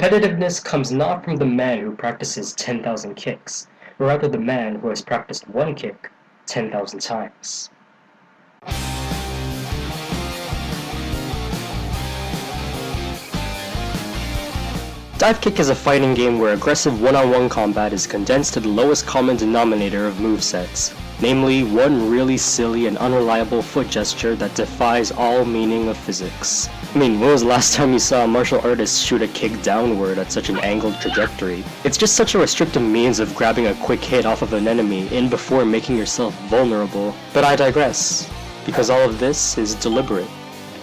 Competitiveness comes not from the man who practices 10,000 kicks, but rather the man who has practiced one kick 10,000 times. Divekick is a fighting game where aggressive one-on-one combat is condensed to the lowest common denominator of movesets, namely one really silly and unreliable foot gesture that defies all meaning of physics. I mean, when was the last time you saw a martial artist shoot a kick downward at such an angled trajectory? It's just such a restrictive means of grabbing a quick hit off of an enemy in before making yourself vulnerable. But I digress, because all of this is deliberate,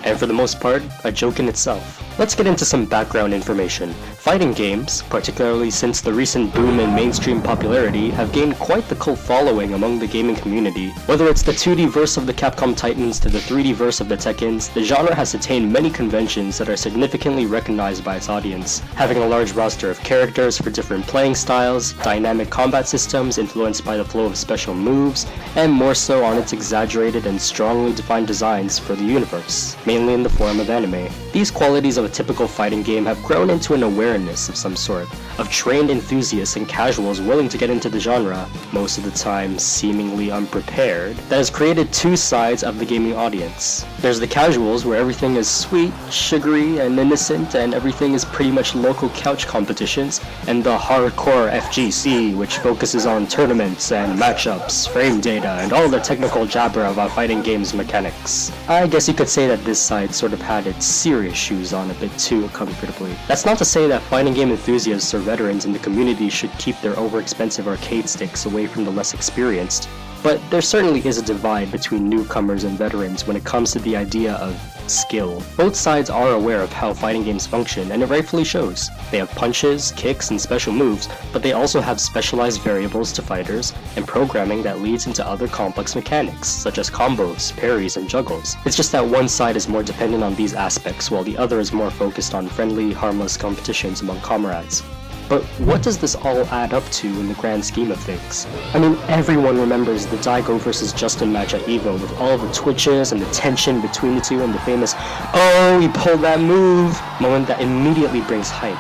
and for the most part, a joke in itself. Let's get into some background information. Fighting games, particularly since the recent boom in mainstream popularity, have gained quite the cult following among the gaming community. Whether it's the 2D verse of the Capcom Titans to the 3D verse of the Tekkens, the genre has attained many conventions that are significantly recognized by its audience, having a large roster of characters for different playing styles, dynamic combat systems influenced by the flow of special moves, and more so on its exaggerated and strongly defined designs for the universe, mainly in the form of anime. These qualities of a typical fighting game have grown into an awareness of some sort, of trained enthusiasts and casuals willing to get into the genre, most of the time seemingly unprepared, that has created two sides of the gaming audience. There's the casuals, where everything is sweet, sugary, and innocent, and everything is pretty much local couch competitions, and the hardcore FGC, which focuses on tournaments and matchups, frame data, and all the technical jabber about fighting games mechanics. I guess you could say that this side sort of had its serious shoes on a bit too comfortably. That's not to say that fighting game enthusiasts or veterans in the community should keep their overexpensive arcade sticks away from the less experienced, but there certainly is a divide between newcomers and veterans when it comes to the idea of skill. Both sides are aware of how fighting games function, and it rightfully shows. They have punches, kicks, and special moves, but they also have specialized variables to fighters, and programming that leads into other complex mechanics, such as combos, parries, and juggles. It's just that one side is more dependent on these aspects, while the other is more focused on friendly, harmless competitions among comrades. But what does this all add up to in the grand scheme of things? I mean, everyone remembers the Daigo vs Justin match at EVO with all the twitches and the tension between the two and the famous "oh, he pulled that move" moment that immediately brings hype.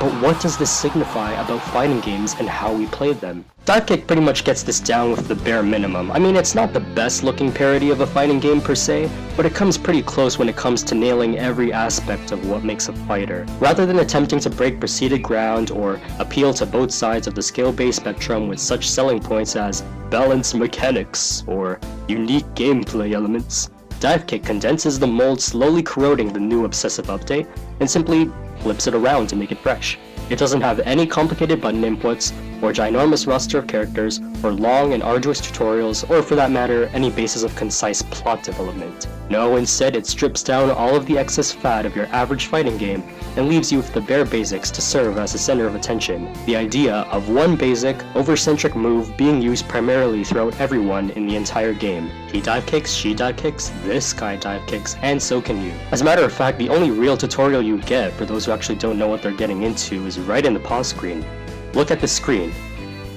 But what does this signify about fighting games and how we play them? Divekick pretty much gets this down with the bare minimum. I mean, it's not the best looking parody of a fighting game per se, but it comes pretty close when it comes to nailing every aspect of what makes a fighter. Rather than attempting to break preceded ground or appeal to both sides of the skill-based spectrum with such selling points as balanced mechanics or unique gameplay elements, Divekick condenses the mold, slowly corroding the new obsessive update, and simply flips it around to make it fresh. It doesn't have any complicated button inputs, or ginormous roster of characters, or long and arduous tutorials, or for that matter, any basis of concise plot development. No, instead it strips down all of the excess fat of your average fighting game, and leaves you with the bare basics to serve as the center of attention. The idea of one basic, overcentric move being used primarily throughout everyone in the entire game. He dive kicks, she dive kicks, this guy dive kicks, and so can you. As a matter of fact, the only real tutorial you get, for those who actually don't know what they're getting into, is right in the pause screen. Look at the screen.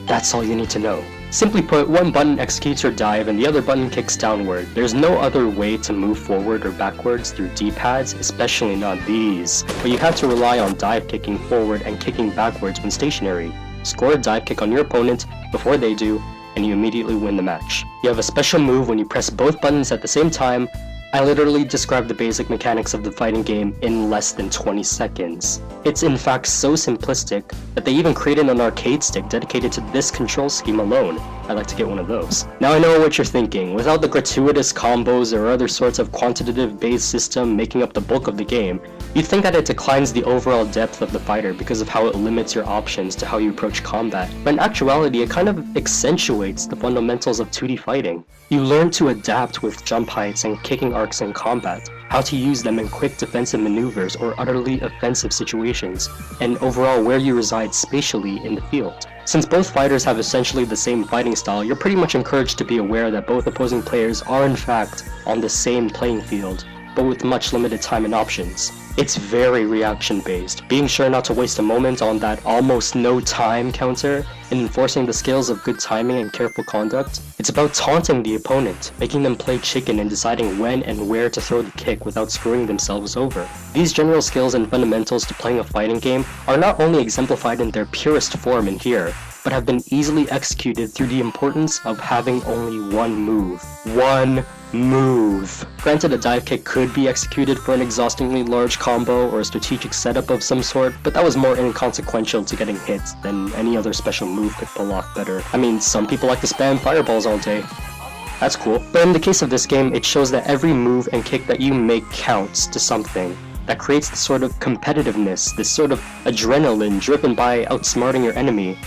That's all you need to know. Simply put, one button executes your dive and the other button kicks downward. There's no other way to move forward or backwards through D-pads, especially not these. But you have to rely on dive kicking forward and kicking backwards when stationary. Score a dive kick on your opponent before they do, and you immediately win the match. You have a special move when you press both buttons at the same time. I literally described the basic mechanics of the fighting game in less than 20 seconds. It's in fact so simplistic that they even created an arcade stick dedicated to this control scheme alone. I'd like to get one of those. Now I know what you're thinking. Without the gratuitous combos or other sorts of quantitative-based system making up the bulk of the game, you'd think that it declines the overall depth of the fighter because of how it limits your options to how you approach combat. But in actuality, it kind of accentuates the fundamentals of 2D fighting. You learn to adapt with jump heights and kicking arcs in combat, how to use them in quick defensive maneuvers or utterly offensive situations, and overall where you reside spatially in the field. Since both fighters have essentially the same fighting style, you're pretty much encouraged to be aware that both opposing players are in fact on the same playing field, but with much limited time and options. It's very reaction based, being sure not to waste a moment on that almost no time counter and enforcing the skills of good timing and careful conduct. It's about taunting the opponent, making them play chicken and deciding when and where to throw the kick without screwing themselves over. These general skills and fundamentals to playing a fighting game are not only exemplified in their purest form in here, but have been easily executed through the importance of having only one move. One move. Granted, a dive kick could be executed for an exhaustingly large combo or a strategic setup of some sort, but that was more inconsequential to getting hit than any other special move could pull off better. I mean, some people like to spam fireballs all day. That's cool. But in the case of this game, it shows that every move and kick that you make counts to something. That creates this sort of competitiveness, this sort of adrenaline driven by outsmarting your enemy,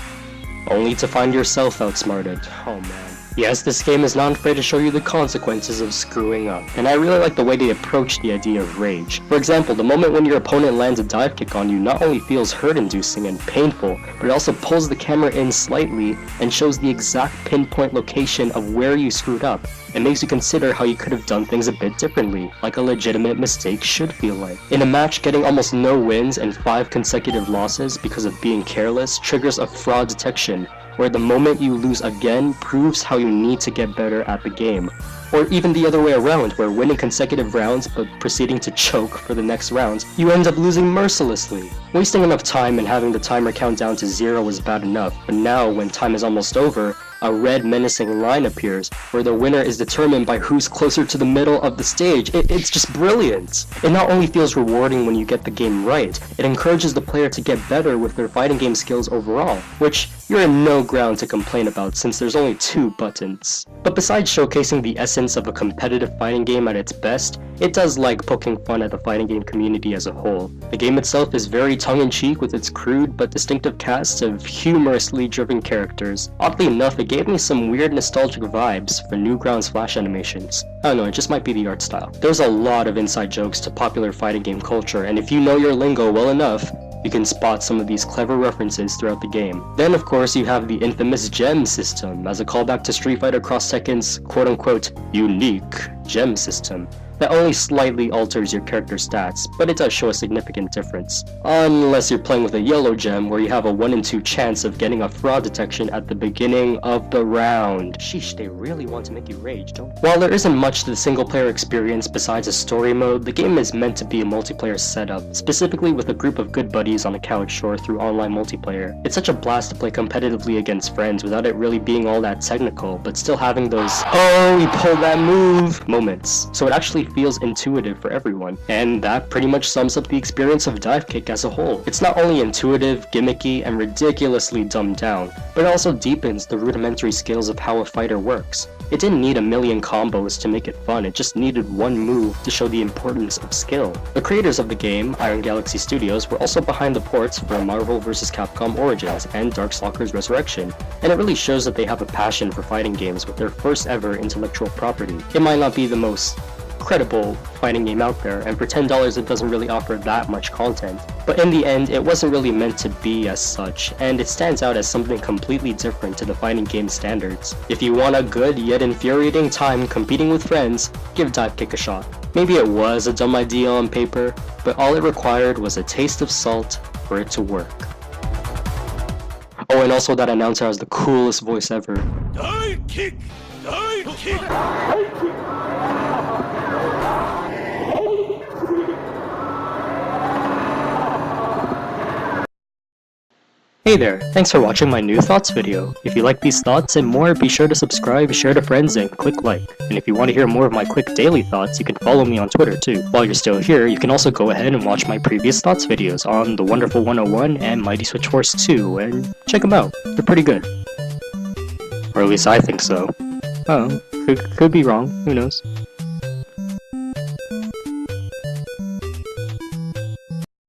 only to find yourself outsmarted. Oh man. Yes, this game is not afraid to show you the consequences of screwing up, and I really like the way they approach the idea of rage. For example, the moment when your opponent lands a dive kick on you not only feels hurt-inducing and painful, but it also pulls the camera in slightly and shows the exact pinpoint location of where you screwed up. It makes you consider how you could have done things a bit differently, like a legitimate mistake should feel like. In a match, getting almost no wins and 5 consecutive losses because of being careless triggers a fraud detection, where the moment you lose again proves how you need to get better at the game. Or even the other way around, where winning consecutive rounds but proceeding to choke for the next rounds, you end up losing mercilessly. Wasting enough time and having the timer count down to 0 was bad enough, but now when time is almost over, a red menacing line appears, where the winner is determined by who's closer to the middle of the stage. It's just brilliant! It not only feels rewarding when you get the game right, it encourages the player to get better with their fighting game skills overall, which you're in no ground to complain about since there's only 2 buttons. But besides showcasing the essence of a competitive fighting game at its best, it does like poking fun at the fighting game community as a whole. The game itself is very tongue-in-cheek with its crude but distinctive cast of humorously driven characters. Oddly enough, it gave me some weird nostalgic vibes for Newgrounds Flash animations. I don't know, it just might be the art style. There's a lot of inside jokes to popular fighting game culture, and if you know your lingo well enough, you can spot some of these clever references throughout the game. Then of course you have the infamous gem system, as a callback to Street Fighter Cross Tekken's quote-unquote unique gem system that only slightly alters your character's stats, but it does show a significant difference. Unless you're playing with a yellow gem where you have a 1 in 2 chance of getting a fraud detection at the beginning of the round. Sheesh, they really want to make you rage, don't they? While there isn't much to the single player experience besides a story mode, the game is meant to be a multiplayer setup, specifically with a group of good buddies on a couch or through online multiplayer. It's such a blast to play competitively against friends without it really being all that technical, but still having those "oh, he pulled that move" moments. So it actually feels intuitive for everyone, and that pretty much sums up the experience of Divekick as a whole. It's not only intuitive, gimmicky, and ridiculously dumbed down, but it also deepens the rudimentary skills of how a fighter works. It didn't need a million combos to make it fun, it just needed one move to show the importance of skill. The creators of the game, Iron Galaxy Studios, were also behind the ports for Marvel vs. Capcom Origins and Darkstalkers Resurrection, and it really shows that they have a passion for fighting games with their first ever intellectual property. It might not be the most credible fighting game out there, and for $10 it doesn't really offer that much content, but in the end it wasn't really meant to be as such, and it stands out as something completely different to the fighting game standards. If you want a good yet infuriating time competing with friends, give Divekick a shot. Maybe it was a dumb idea on paper, but all it required was a taste of salt for it to work. Oh, and also that announcer has the coolest voice ever. Divekick! Divekick! Divekick! Hey there, thanks for watching my new thoughts video. If you like these thoughts and more, be sure to subscribe, share to friends, and click like. And if you want to hear more of my quick daily thoughts, you can follow me on Twitter too. While you're still here, you can also go ahead and watch my previous thoughts videos on The Wonderful 101 and Mighty Switch Force 2, and check them out. They're pretty good. Or at least I think so. Oh, could be wrong, who knows.